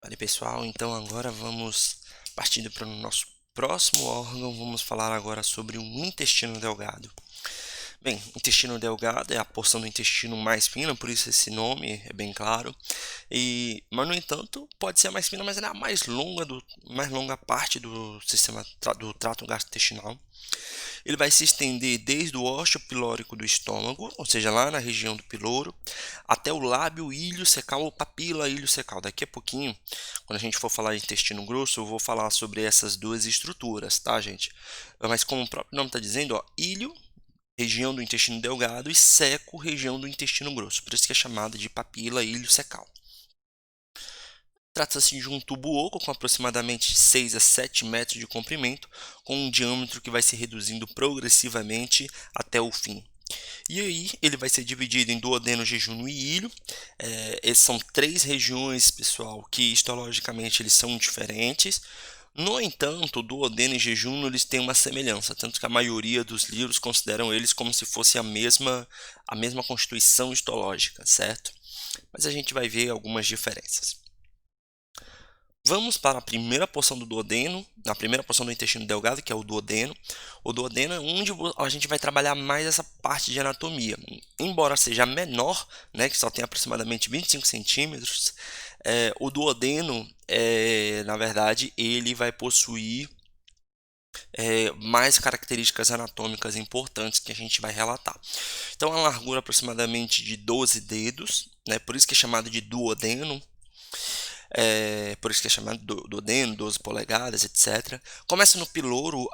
Vale, pessoal, então agora vamos partindo para o nosso próximo órgão. Vamos falar agora sobre o intestino delgado. Bem, intestino delgado é a porção do intestino mais fina, por isso esse nome é bem claro. Mas no entanto, pode ser a mais fina, mas ela é a mais longa parte do sistema do trato gastrointestinal. Ele vai se estender desde o ósseo pilórico do estômago, ou seja, lá na região do piloro, até o lábio iliocecal ou papila iliocecal. Daqui a pouquinho, quando a gente for falar de intestino grosso, eu vou falar sobre essas duas estruturas, tá, gente? Mas como o próprio nome está dizendo, ó, ilho, região do intestino delgado, e seco, região do intestino grosso. Por isso que é chamada de papila iliocecal. Trata-se de um tubo oco com aproximadamente 6 a 7 metros de comprimento, com um diâmetro que vai se reduzindo progressivamente até o fim. E aí ele vai ser dividido em duodeno, jejunum e ilho. Essas são três regiões, pessoal, que histologicamente eles são diferentes. No entanto, o duodeno e jejunum eles têm uma semelhança, tanto que a maioria dos livros consideram eles como se fosse a mesma constituição histológica, certo? Mas a gente vai ver algumas diferenças. Vamos para a primeira porção do duodeno, na primeira porção do intestino delgado, que é o duodeno. O duodeno é onde a gente vai trabalhar mais essa parte de anatomia. Embora seja menor, né, que só tem aproximadamente 25 centímetros, o duodeno, na verdade, ele vai possuir mais características anatômicas importantes que a gente vai relatar. Então, a largura aproximadamente de 12 dedos, né, por isso que é chamado de duodeno. Por isso que é chamado duodeno, 12 polegadas, etc. Começa no piloro,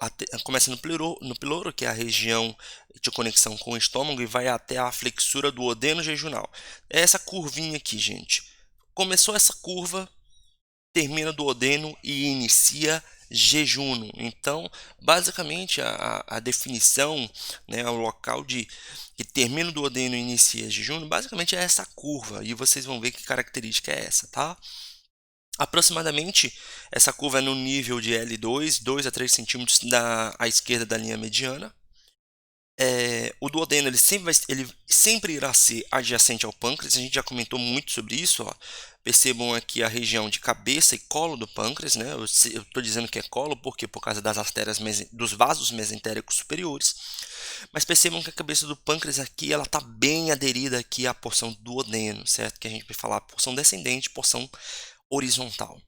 que é a região de conexão com o estômago, e vai até a flexura do duodeno jejunal. É essa curvinha aqui, gente. Começou essa curva, termina duodeno e inicia jejunum. Então, basicamente, a definição, né, o local que termina o duodeno e inicia jejunum, basicamente é essa curva. E vocês vão ver que característica é essa, tá? Aproximadamente, essa curva é no nível de L2, 2 a 3 centímetros à esquerda da linha mediana. O duodeno ele sempre irá ser adjacente ao pâncreas, a gente já comentou muito sobre isso. Ó. Percebam aqui a região de cabeça e colo do pâncreas, né? Eu estou dizendo que é colo porque por causa das artérias dos vasos mesentéricos superiores, mas percebam que a cabeça do pâncreas aqui ela está bem aderida aqui à porção do duodeno, certo? Que a gente vai falar porção descendente, porção horizontal.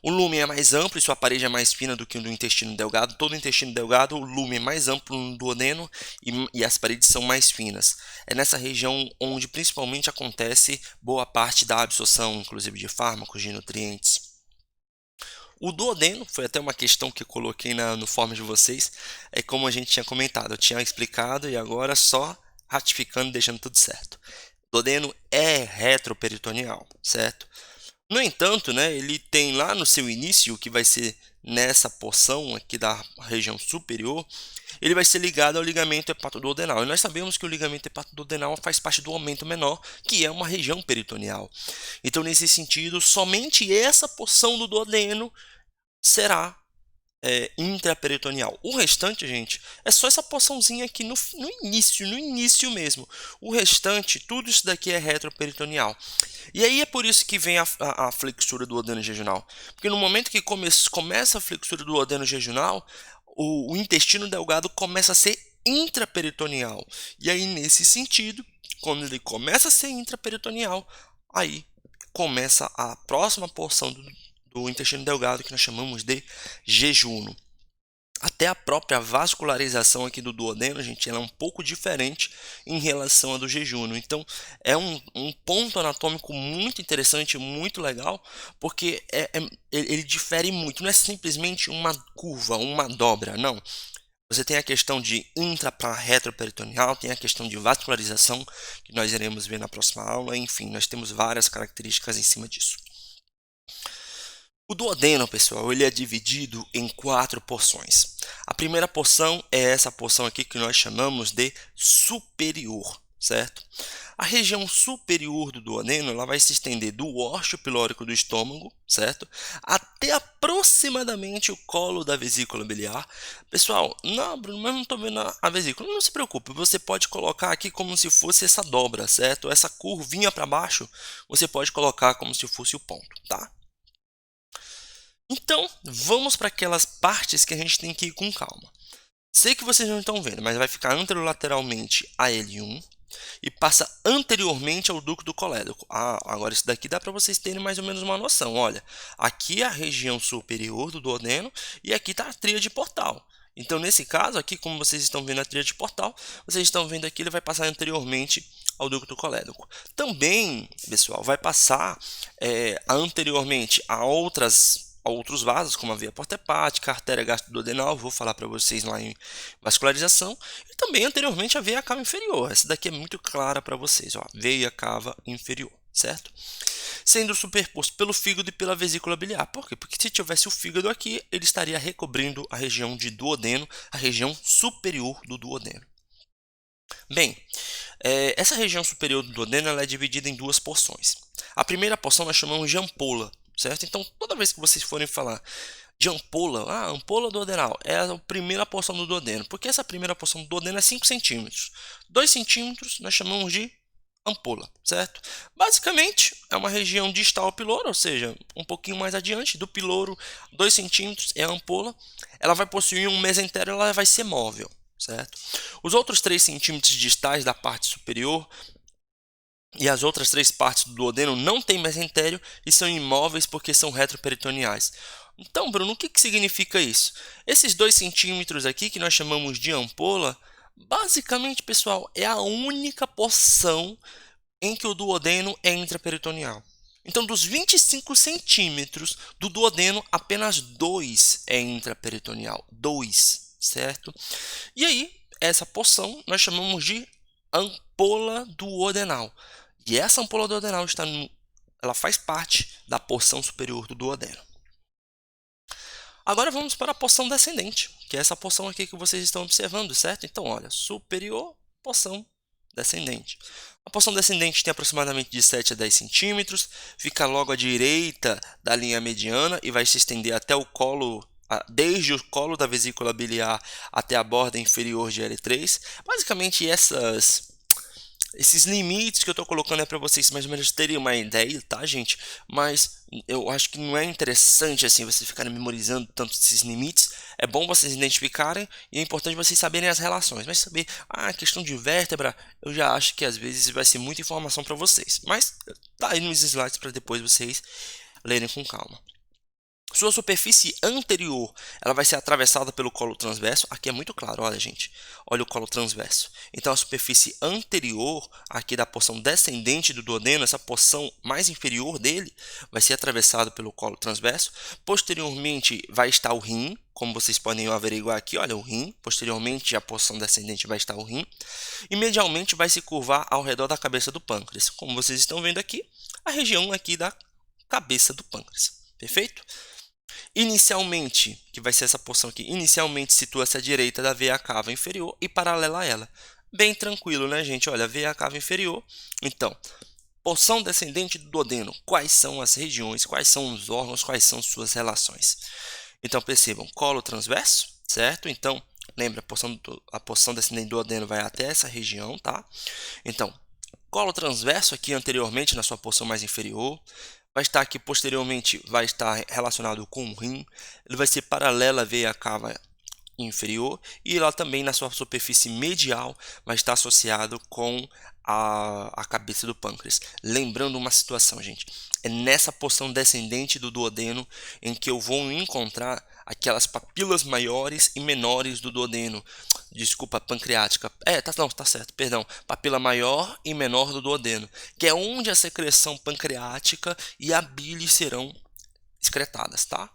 O lumen é mais amplo e sua parede é mais fina do que o do intestino delgado. Todo intestino delgado, o lumen é mais amplo no duodeno e as paredes são mais finas. É nessa região onde principalmente acontece boa parte da absorção, inclusive de fármacos, de nutrientes. O duodeno, foi até uma questão que eu coloquei no form de vocês, é como a gente tinha comentado, eu tinha explicado e agora só ratificando, deixando tudo certo. O duodeno é retroperitoneal, certo? No entanto, né, ele tem lá no seu início, que vai ser nessa porção aqui da região superior, ele vai ser ligado ao ligamento hepatoduodenal. E nós sabemos que o ligamento hepatoduodenal faz parte do aumento menor, que é uma região peritoneal. Então, nesse sentido, somente essa porção do duodeno será intraperitoneal. O restante, gente, é só essa porçãozinha aqui no início mesmo. O restante, tudo isso daqui é retroperitoneal. E aí é por isso que vem a flexura do duodeno jejunal. Porque no momento que começa a flexura do duodeno jejunal, o intestino delgado começa a ser intraperitoneal. E aí, nesse sentido, quando ele começa a ser intraperitoneal, aí começa a próxima porção do intestino delgado, que nós chamamos de jejunum. Até a própria vascularização aqui do duodeno, gente, ela é um pouco diferente em relação à do jejunum. Então, é um ponto anatômico muito interessante, muito legal, porque ele difere muito. Não é simplesmente uma curva, uma dobra, não. Você tem a questão de intra para retroperitoneal, tem a questão de vascularização, que nós iremos ver na próxima aula. Enfim, nós temos várias características em cima disso. O duodeno, pessoal, ele é dividido em 4 porções. A primeira porção é essa porção aqui que nós chamamos de superior, certo? A região superior do duodeno ela vai se estender do ósseo pilórico do estômago, certo? Até aproximadamente o colo da vesícula biliar. Pessoal, não, Bruno, mas não estou vendo a vesícula. Não se preocupe, você pode colocar aqui como se fosse essa dobra, certo? Essa curvinha para baixo, você pode colocar como se fosse o ponto, tá? Então, vamos para aquelas partes que a gente tem que ir com calma. Sei que vocês não estão vendo, mas vai ficar anterolateralmente a L1 e passa anteriormente ao ducto do colédoco. Agora isso daqui dá para vocês terem mais ou menos uma noção. Olha, aqui é a região superior do duodeno e aqui está a tríade portal. Então, nesse caso aqui, como vocês estão vendo a tríade portal, vocês estão vendo aqui, ele vai passar anteriormente ao ducto colédoco. Também, pessoal, vai passar anteriormente a outros vasos, como a veia porta hepática, a artéria gastroduodenal, vou falar para vocês lá em vascularização, e também anteriormente a veia cava inferior. Essa daqui é muito clara para vocês, ó, veia cava inferior, certo? Sendo superposto pelo fígado e pela vesícula biliar. Por quê? Porque se tivesse o fígado aqui, ele estaria recobrindo a região de duodeno, a região superior do duodeno. Bem, essa região superior do duodeno ela é dividida em duas porções. A primeira porção nós chamamos de ampola, certo? Então, toda vez que vocês forem falar de ampola, ampola duodenal, é a primeira porção do duodeno, porque essa primeira porção do duodeno é 5 centímetros. 2 centímetros nós chamamos de ampola, certo? Basicamente, é uma região distal ao piloro, ou seja, um pouquinho mais adiante do piloro, 2 centímetros é a ampola. Ela vai possuir um mesentério, ela vai ser móvel, certo? Os outros 3 centímetros distais da parte superior e as outras 3 partes do duodeno não têm mesentério e são imóveis porque são retroperitoneais. Então, Bruno, o que significa isso? Esses 2 centímetros aqui, que nós chamamos de ampola, basicamente, pessoal, é a única porção em que o duodeno é intraperitoneal. Então, dos 25 centímetros do duodeno, apenas 2 é intraperitoneal. 2, certo? E aí, essa porção nós chamamos de ampola duodenal. E essa ampola duodenal ela faz parte da porção superior do duodeno. Agora vamos para a porção descendente, que é essa porção aqui que vocês estão observando, certo? Então, olha, superior, porção descendente. A porção descendente tem aproximadamente de 7 a 10 centímetros, fica logo à direita da linha mediana e vai se estender até o colo, desde o colo da vesícula biliar até a borda inferior de L3. Basicamente, esses limites que eu estou colocando é para vocês mais ou menos terem uma ideia, tá, gente? Mas eu acho que não é interessante assim vocês ficarem memorizando tanto esses limites. É bom vocês identificarem e é importante vocês saberem as relações. Mas saber a questão de vértebra, eu já acho que às vezes vai ser muita informação para vocês. Mas tá aí nos slides para depois vocês lerem com calma. Sua superfície anterior ela vai ser atravessada pelo colo transverso. Aqui é muito claro, olha, gente. Olha o colo transverso. Então, a superfície anterior aqui da porção descendente do duodeno, essa porção mais inferior dele, vai ser atravessada pelo colo transverso. Posteriormente, vai estar o rim, como vocês podem averiguar aqui, olha o rim. Posteriormente, a porção descendente vai estar o rim. E medialmente vai se curvar ao redor da cabeça do pâncreas. Como vocês estão vendo aqui, a região aqui da cabeça do pâncreas. Perfeito? Inicialmente, que vai ser essa porção aqui, inicialmente situa-se à direita da veia cava inferior e paralela a ela. Bem tranquilo, né, gente? Olha, veia cava inferior. Então, porção descendente do duodeno. Quais são as regiões, quais são os órgãos, quais são suas relações? Então, percebam, colo transverso, certo? Então, lembra, a porção descendente do duodeno vai até essa região, tá? Então, colo transverso aqui anteriormente na sua porção mais inferior. Vai estar aqui posteriormente, vai estar relacionado com o rim. Ele vai ser paralelo à veia cava inferior e lá também na sua superfície medial vai estar associado com a cabeça do pâncreas. Lembrando uma situação, gente, é nessa porção descendente do duodeno em que eu vou encontrar aquelas papilas maiores e menores do duodeno. Desculpa, pancreática. Tá certo, perdão. Papila maior e menor do duodeno, que é onde a secreção pancreática e a bile serão excretadas, tá?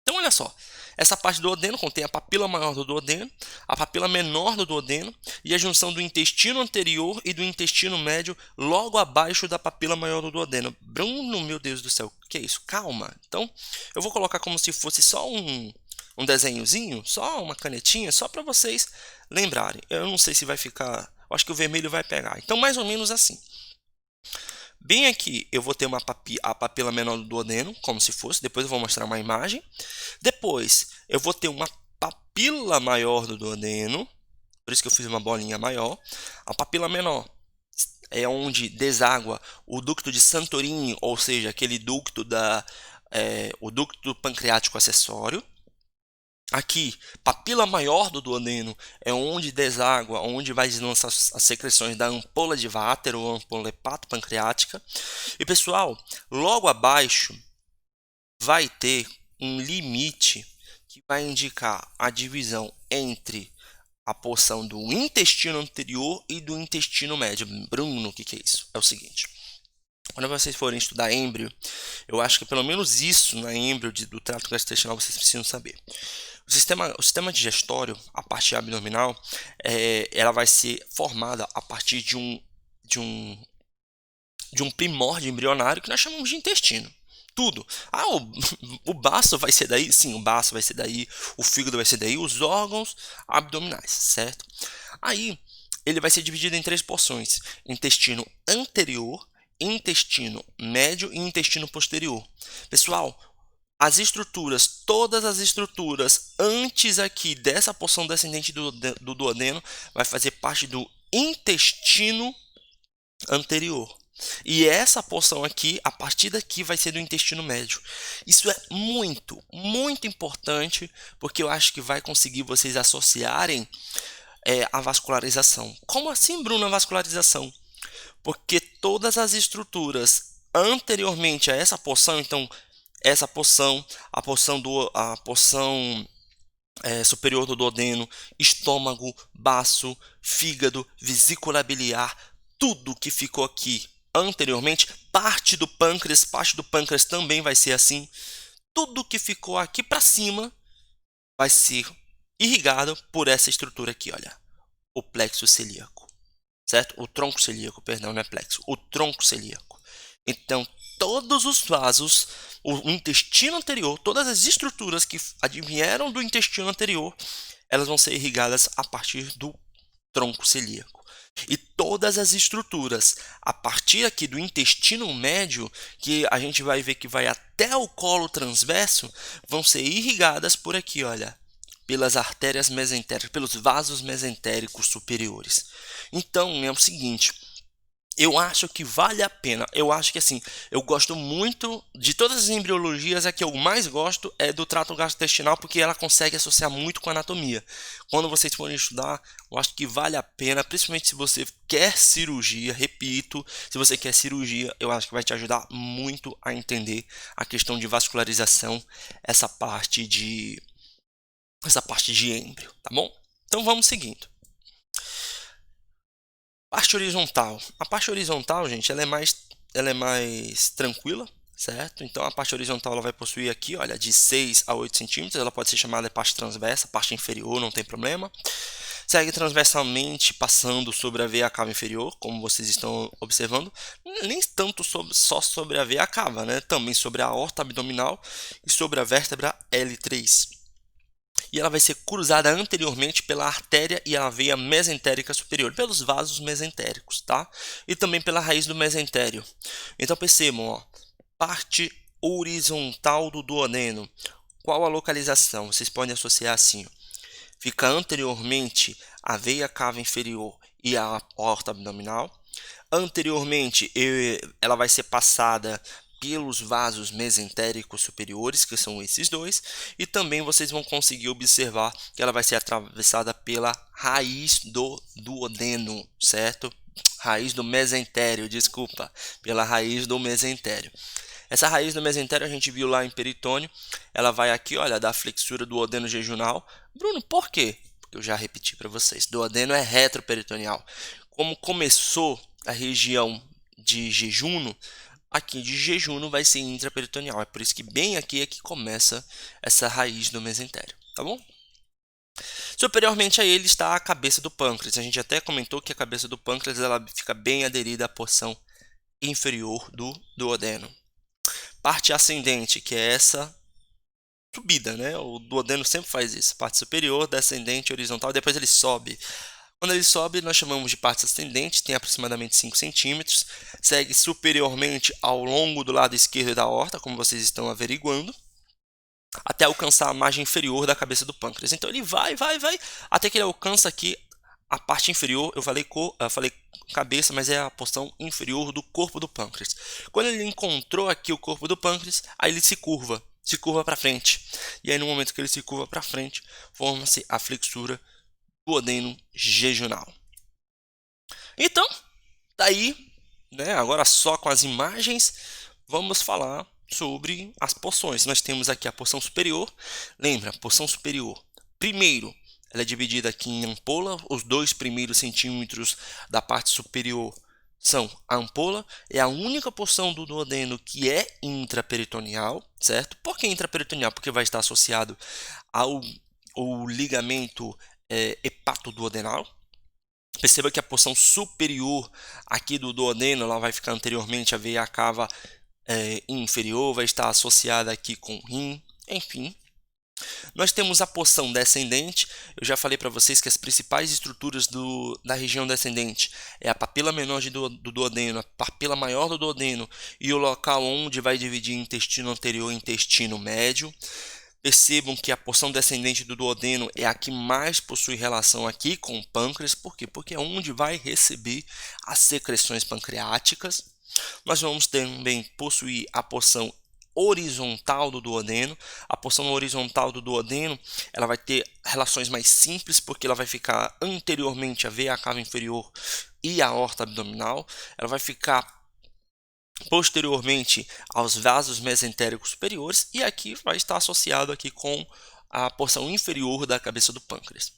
Então, olha só, essa parte do duodeno contém a papila maior do duodeno, a papila menor do duodeno e a junção do intestino anterior e do intestino médio logo abaixo da papila maior do duodeno. Bruno, meu Deus do céu, o que é isso? Calma. Então, eu vou colocar como se fosse só um desenhozinho, só uma canetinha, só para vocês lembrarem. Eu não sei se vai ficar eu acho que o vermelho vai pegar. Então, mais ou menos assim. Bem aqui, eu vou ter a papila menor do duodeno, como se fosse. Depois eu vou mostrar uma imagem. Depois, eu vou ter uma papila maior do duodeno. Por isso que eu fiz uma bolinha maior. A papila menor é onde deságua o ducto de Santorini, ou seja, aquele ducto o ducto pancreático acessório. Aqui, papila maior do duodeno é onde deságua, onde vai lançar as secreções da ampola de Vater ou ampola hepatopancreática. E pessoal, logo abaixo vai ter um limite que vai indicar a divisão entre a porção do intestino anterior e do intestino médio. Bruno, o que é isso? É o seguinte. Quando vocês forem estudar êmbrio, eu acho que pelo menos isso na êmbrio do trato gastrointestinal vocês precisam saber. O sistema digestório, a parte abdominal, ela vai ser formada a partir de um primórdio embrionário que nós chamamos de intestino. Tudo. Ah, o baço vai ser daí? Sim, o baço vai ser daí, o fígado vai ser daí, os órgãos abdominais, certo? Aí, ele vai ser dividido em 3 porções: intestino anterior, intestino médio e intestino posterior. Pessoal, todas as estruturas antes aqui dessa porção descendente do duodeno vai fazer parte do intestino anterior. E essa porção aqui, a partir daqui, vai ser do intestino médio. Isso é muito, muito importante, porque eu acho que vai conseguir vocês associarem a vascularização. Como assim, Bruno, a vascularização? Porque todas as estruturas anteriormente a essa porção, então essa porção, a porção superior do duodeno, estômago, baço, fígado, vesícula biliar, tudo que ficou aqui anteriormente, parte do pâncreas também vai ser assim. Tudo que ficou aqui para cima vai ser irrigado por essa estrutura aqui, olha, o plexo celíaco, certo? O tronco celíaco, perdão, não é plexo, o tronco celíaco. Então, todos os vasos, o intestino anterior, todas as estruturas que advieram do intestino anterior, elas vão ser irrigadas a partir do tronco celíaco. E todas as estruturas a partir aqui do intestino médio, que a gente vai ver que vai até o colo transverso, vão ser irrigadas por aqui, olha, pelas artérias mesentéricas, pelos vasos mesentéricos superiores. Então, é o seguinte, eu acho que vale a pena. Eu acho que assim, eu gosto muito de todas as embriologias, a que eu mais gosto é do trato gastrointestinal, porque ela consegue associar muito com a anatomia. Quando vocês forem estudar, eu acho que vale a pena, principalmente se você quer cirurgia, repito, se você quer cirurgia, eu acho que vai te ajudar muito a entender a questão de vascularização, essa parte de êmbrio, tá bom? Então vamos seguindo. Parte horizontal. A parte horizontal, gente, ela é mais tranquila, certo? Então a parte horizontal ela vai possuir aqui, olha, de 6 a 8 centímetros. Ela pode ser chamada de parte transversa, parte inferior, não tem problema. Segue transversalmente, passando sobre a veia cava inferior, como vocês estão observando. Nem tanto só sobre a veia cava, né? Também sobre a aorta abdominal e sobre a vértebra L3. E ela vai ser cruzada anteriormente pela artéria e a veia mesentérica superior, pelos vasos mesentéricos, tá? E também pela raiz do mesentério. Então percebam, ó, parte horizontal do duodeno. Qual a localização? Vocês podem associar assim, ó. Fica anteriormente a veia cava inferior e a aorta abdominal. Anteriormente, ela vai ser passada pelos vasos mesentéricos superiores, que são esses dois, e também vocês vão conseguir observar que ela vai ser atravessada pela raiz do duodeno, certo? Raiz do mesentério, desculpa, pela raiz do mesentério. Essa raiz do mesentério a gente viu lá em peritônio, ela vai aqui, olha, da flexura do duodeno jejunal. Bruno, por quê? Porque eu já repeti para vocês, duodeno é retroperitoneal. Como começou a região de jejuno, aqui de jejuno vai ser intraperitoneal. É por isso que bem aqui é que começa essa raiz do mesentério, tá bom? Superiormente a ele está a cabeça do pâncreas. A gente até comentou que a cabeça do pâncreas ela fica bem aderida à porção inferior do duodeno. Parte ascendente, que é essa subida, né? O duodeno sempre faz isso. Parte superior, descendente, horizontal, depois ele sobe Quando ele sobe, nós chamamos de parte ascendente, tem aproximadamente 5 centímetros, segue superiormente ao longo do lado esquerdo da aorta, como vocês estão averiguando, até alcançar a margem inferior da cabeça do pâncreas. Então ele vai, até que ele alcança aqui a parte inferior. Eu falei cabeça, mas é a porção inferior do corpo do pâncreas. Quando ele encontrou aqui o corpo do pâncreas, aí ele se curva para frente. E aí no momento que ele se curva para frente, forma-se a flexura duodeno jejunal. Então, daí, né, agora só com as imagens, vamos falar sobre as porções. Nós temos aqui a porção superior. Lembra, a porção superior, primeiro, ela é dividida aqui em ampola. Os 2 primeiros centímetros da parte superior são a ampola. É a única porção do duodeno que é intraperitoneal, certo? Por que intraperitoneal? Porque vai estar associado ao ligamento hepatoduodenal. Perceba que a porção superior aqui do duodeno, ela vai ficar anteriormente à veia cava inferior, vai estar associada aqui com o rim, enfim. Nós temos a porção descendente. Eu já falei para vocês que as principais estruturas da região descendente é a papila menor do duodeno, a papila maior do duodeno e o local onde vai dividir intestino anterior e intestino médio. Percebam que a porção descendente do duodeno é a que mais possui relação aqui com o pâncreas. Por quê? Porque é onde vai receber as secreções pancreáticas. Nós vamos também possuir a porção horizontal do duodeno. A porção horizontal do duodeno, ela vai ter relações mais simples, porque ela vai ficar anteriormente à veia cava inferior e à aorta abdominal. Ela vai ficar posteriormente aos vasos mesentéricos superiores, e aqui vai estar associado aqui com a porção inferior da cabeça do pâncreas.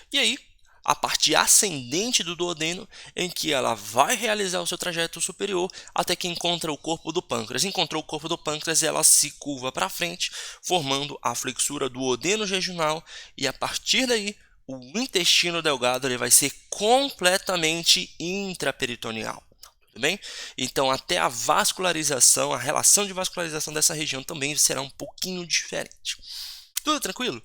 E aí, a parte ascendente do duodeno, em que ela vai realizar o seu trajeto superior até que encontra o corpo do pâncreas. Encontrou o corpo do pâncreas, ela se curva para frente, formando a flexura duodeno-jejunal, e a partir daí, o intestino delgado ele vai ser completamente intraperitoneal. Tudo bem? Então, até a vascularização, a relação de vascularização dessa região também será um pouquinho diferente. Tudo tranquilo?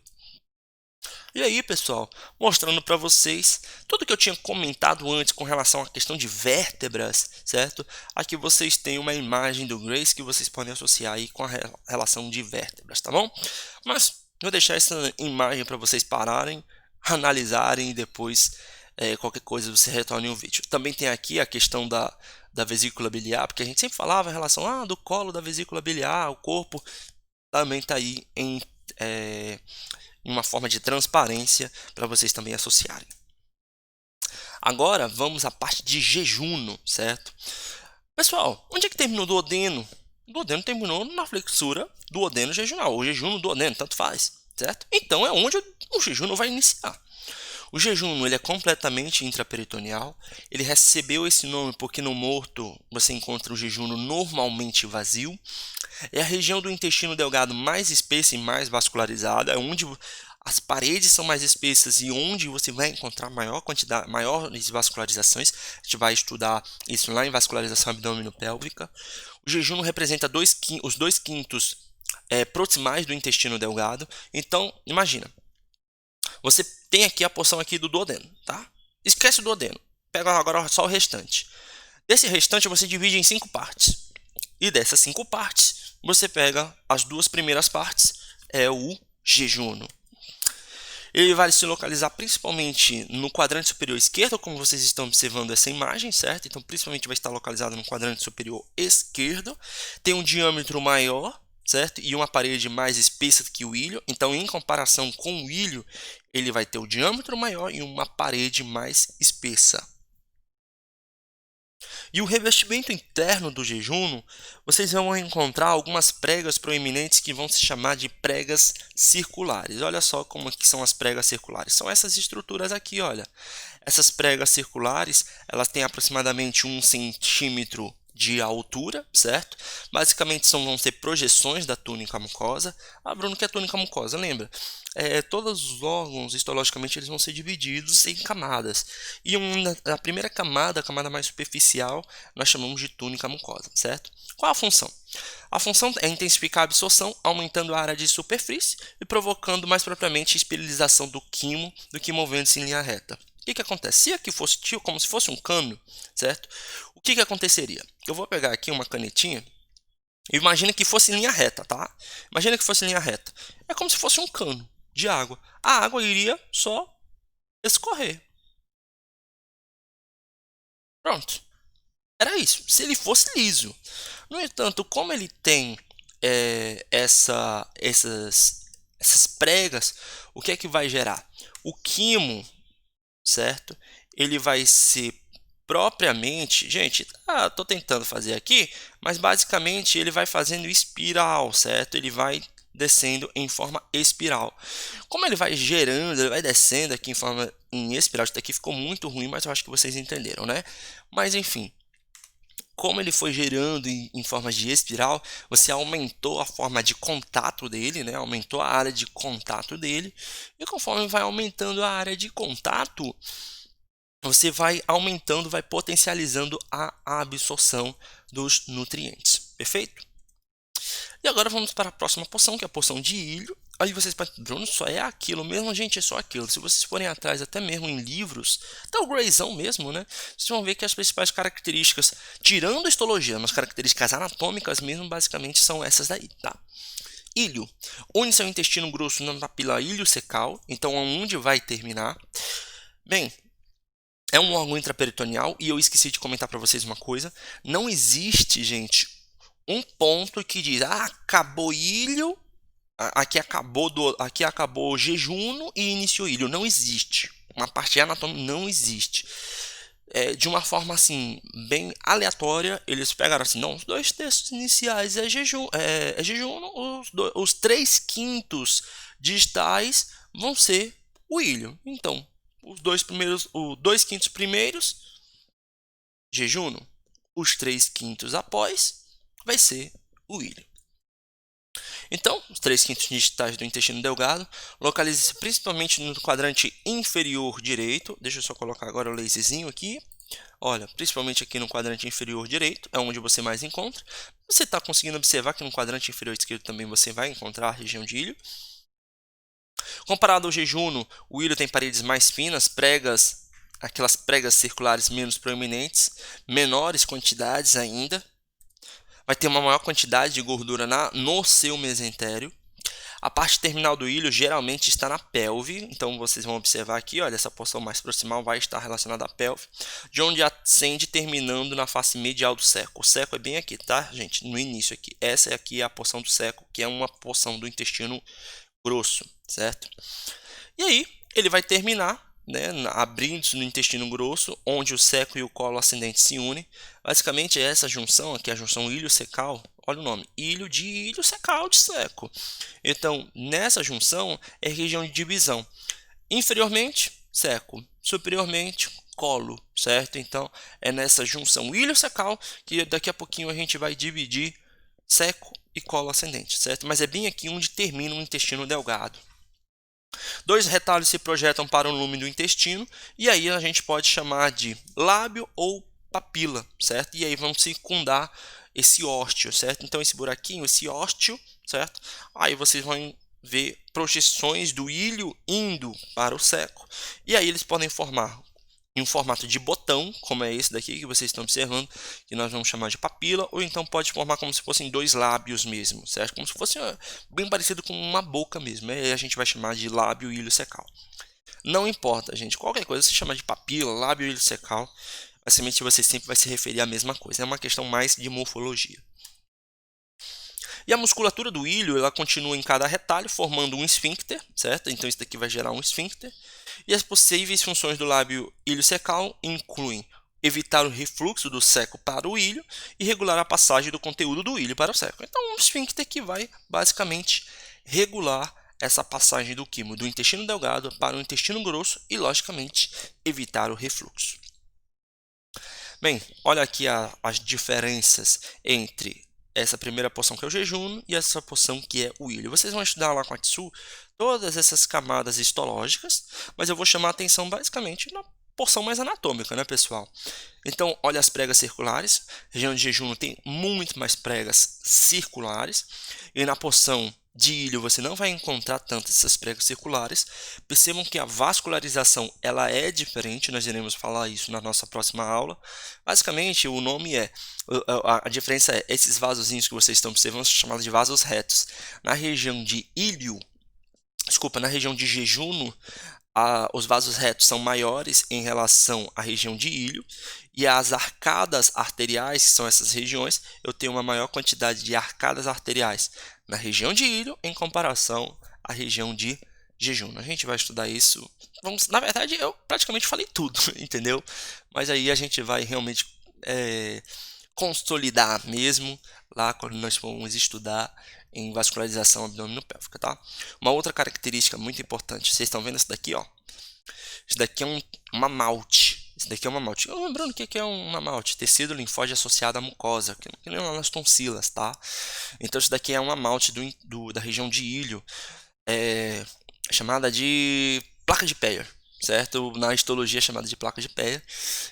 E aí, pessoal, mostrando para vocês tudo que eu tinha comentado antes com relação à questão de vértebras, certo? Aqui vocês têm uma imagem do Grace que vocês podem associar aí com a relação de vértebras, tá bom? Mas vou deixar essa imagem para vocês pararem, analisarem e depois qualquer coisa você retorne o vídeo. Também tem aqui a questão da vesícula biliar, porque a gente sempre falava em relação do colo da vesícula biliar, o corpo também está aí em uma forma de transparência para vocês também associarem. Agora vamos à parte de jejum, certo? Pessoal, onde é que terminou o duodeno? O duodeno terminou na flexura duodeno-jejunal, ou jejum no duodeno, tanto faz, certo? Então é onde o jejum vai iniciar. O jejum ele é completamente intraperitoneal. Ele recebeu esse nome porque no morto você encontra o jejum normalmente vazio. É a região do intestino delgado mais espessa e mais vascularizada, é onde as paredes são mais espessas e onde você vai encontrar maiores vascularizações. A gente vai estudar isso lá em vascularização abdominopélvica. O jejum representa os 2/5 proximais do intestino delgado. Então, imagina, você tem aqui a porção aqui do duodeno, tá? Esquece o duodeno, pega agora só o restante. Desse restante você divide em 5 partes. E dessas 5 partes, você pega as 2 primeiras partes, é o jejum. Ele vai se localizar principalmente no quadrante superior esquerdo, como vocês estão observando essa imagem, certo? Então, principalmente vai estar localizado no quadrante superior esquerdo. Tem um diâmetro maior, certo? E uma parede mais espessa que o ilho. Então, em comparação com o ilho, ele vai ter o diâmetro maior e uma parede mais espessa. E o revestimento interno do jejum, vocês vão encontrar algumas pregas proeminentes que vão se chamar de pregas circulares. Olha só como que são as pregas circulares. São essas estruturas aqui, olha. Essas pregas circulares, elas têm aproximadamente 1 centímetro de altura, certo? Basicamente vão ser projeções da túnica mucosa. Bruno, que é a túnica mucosa? Lembra? Todos os órgãos, histologicamente, eles vão ser divididos em camadas. E a primeira camada, a camada mais superficial, nós chamamos de túnica mucosa, certo? Qual a função? A função é intensificar a absorção, aumentando a área de superfície e provocando mais propriamente a esterilização do quimo movendo-se em linha reta. que acontece? Se aqui fosse como se fosse um cano, certo? O que aconteceria? Eu vou pegar aqui uma canetinha. Imagina que fosse linha reta, tá? Imagina que fosse linha reta. É como se fosse um cano de água. A água iria só escorrer. Pronto. Era isso. Se ele fosse liso. No entanto, como ele tem essas pregas, o que é que vai gerar? O quimo, certo? Ele vai ser propriamente, gente, tô tentando fazer aqui, mas basicamente ele vai fazendo espiral, certo? Ele vai descendo em forma espiral. Como ele vai gerando, ele vai descendo aqui em espiral. Isso daqui ficou muito ruim, mas eu acho que vocês entenderam, né? Mas enfim, como ele foi gerando em forma de espiral, você aumentou a forma de contato dele, né? Aumentou a área de contato dele, e conforme vai aumentando a área de contato, você vai aumentando, vai potencializando a absorção dos nutrientes. Perfeito? E agora vamos para a próxima poção, que é a poção de ilho. Aí vocês podem, Bruno, só é aquilo mesmo, gente, é só aquilo. Se vocês forem atrás, até mesmo em livros, até o Grayzão mesmo, né? Vocês vão ver que as principais características, tirando a histologia, mas características anatômicas mesmo, basicamente são essas daí, tá? Ilho. Une seu intestino grosso na papila iliocecal, então onde vai terminar? Bem, é um órgão intraperitoneal e eu esqueci de comentar para vocês uma coisa. Não existe, gente, um ponto que diz, acabou ilho, aqui acabou jejuno e iniciou ilho. Não existe. Uma parte anatômica não existe. De uma forma assim, bem aleatória, eles pegaram assim, não, os dois textos iniciais é jejuno, os 3/5 distais vão ser o ilho. Então, os 2/5 primeiros, jejuno, os 3/5 após, vai ser o ilho. Então, os 3/5 distais do intestino delgado localiza-se principalmente no quadrante inferior direito. Deixa eu só colocar agora o laserzinho aqui. Olha, principalmente aqui no quadrante inferior direito, é onde você mais encontra. Você está conseguindo observar que no quadrante inferior esquerdo também você vai encontrar a região de ilho. Comparado ao jejuno, o ilho tem paredes mais finas, aquelas pregas circulares menos proeminentes, menores quantidades ainda. Vai ter uma maior quantidade de gordura no seu mesentério. A parte terminal do ilho geralmente está na pelve, então vocês vão observar aqui, olha, essa porção mais proximal vai estar relacionada à pelve, de onde ascende terminando na face medial do seco. O seco é bem aqui, tá, gente? No início aqui. Essa aqui é a porção do seco, que é uma porção do intestino grosso, certo? E aí, ele vai terminar, né, abrindo-se no intestino grosso, onde o seco e o colo ascendente se unem. Basicamente, essa junção aqui, a junção ilho-secal, olha o nome, ilho de ilho, secal de seco. Então, nessa junção é região de divisão. Inferiormente, seco. Superiormente, colo, certo? Então, é nessa junção ilho-secal que daqui a pouquinho a gente vai dividir seco e colo ascendente, certo? Mas é bem aqui onde termina o intestino delgado. Dois retalhos se projetam para o lume do intestino e aí a gente pode chamar de lábio ou papila, certo? E aí vão circundar esse ósteo, certo? Então esse buraquinho, esse ósteo, certo? Aí vocês vão ver projeções do ilho indo para o seco. E aí eles podem formar em um formato de botão, como é esse daqui que vocês estão observando, que nós vamos chamar de papila, ou então pode formar como se fossem dois lábios mesmo, certo? Como se fosse bem parecido com uma boca mesmo, aí a gente vai chamar de lábio iliocecal. Não importa, gente, qualquer coisa se chama de papila, lábio iliocecal, basicamente você sempre vai se referir à mesma coisa, é uma questão mais de morfologia. E a musculatura do ilho, ela continua em cada retalho, formando um esfíncter, certo? Então isso daqui vai gerar um esfíncter. E as possíveis funções do lábio iliocecal incluem evitar o refluxo do seco para o ilho e regular a passagem do conteúdo do ilho para o seco. Então, um esfíncter que vai basicamente regular essa passagem do quimo do intestino delgado para o intestino grosso e, logicamente, evitar o refluxo. Bem, olha aqui as diferenças entre essa primeira porção que é o jejuno e essa porção que é o ilho. Vocês vão estudar lá com a Tsu todas essas camadas histológicas, mas eu vou chamar a atenção basicamente na porção mais anatômica, né, pessoal? Então, olha as pregas circulares. A região de jejuno tem muito mais pregas circulares. E na porção de ilho você não vai encontrar tantas essas pregas circulares. Percebam que a vascularização ela é diferente, nós iremos falar isso na nossa próxima aula. Basicamente, o nome a diferença é esses vasozinhos que vocês estão observando são chamados de vasos retos. Na região de ilho, desculpa, na região de jejuno, os vasos retos são maiores em relação à região de ilho, e as arcadas arteriais, que são essas regiões, eu tenho uma maior quantidade de arcadas arteriais na região de ilho em comparação à região de jejuno. A gente vai estudar isso. Na verdade, eu praticamente falei tudo, entendeu? Mas aí a gente vai realmente consolidar mesmo lá quando nós formos estudar em vascularização abdominopélvica, tá? Uma outra característica muito importante, vocês estão vendo isso daqui, ó? Isso daqui é uma malte. Isso daqui é uma malte. Lembrando o que é uma malte? Tecido linfóide associado à mucosa, que não é nas tonsilas, tá? Então isso daqui é uma malte da região de ilho, chamada de placa de Peyer, certo? Na histologia é chamada de placa de Peyer.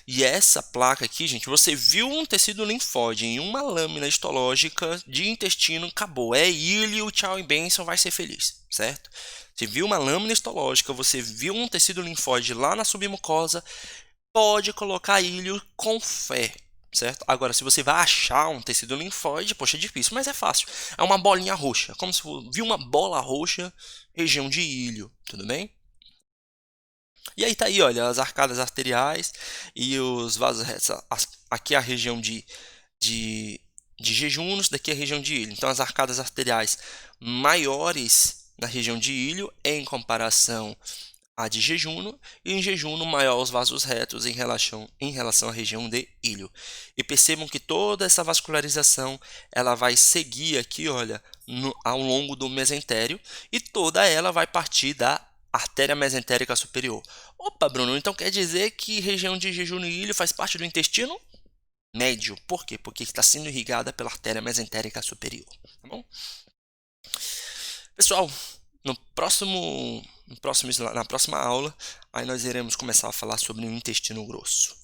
E essa placa aqui, gente, você viu um tecido linfóide em uma lâmina histológica de intestino, acabou. É ilho, tchau e bênção, vai ser feliz, certo? Você viu uma lâmina histológica, você viu um tecido linfóide lá na submucosa, pode colocar ilho com fé, certo? Agora, se você vai achar um tecido linfóide, poxa, é difícil, mas é fácil. É uma bolinha roxa, como se viu uma bola roxa, região de ilho, tudo bem? E aí tá aí, olha, as arcadas arteriais e os vasos retos. Aqui é a região de jejunos, daqui é a região de ilho. Então, as arcadas arteriais maiores na região de ilho em comparação à de jejuno, e em jejuno maior os vasos retos em relação à região de ilho. E percebam que toda essa vascularização ela vai seguir aqui, olha, ao longo do mesentério, e toda ela vai partir da artéria mesentérica superior. Opa, Bruno, então quer dizer que região de jejuno e ilho faz parte do intestino médio? Por quê? Porque está sendo irrigada pela artéria mesentérica superior. Tá bom? Pessoal, na próxima aula, aí nós iremos começar a falar sobre o intestino grosso.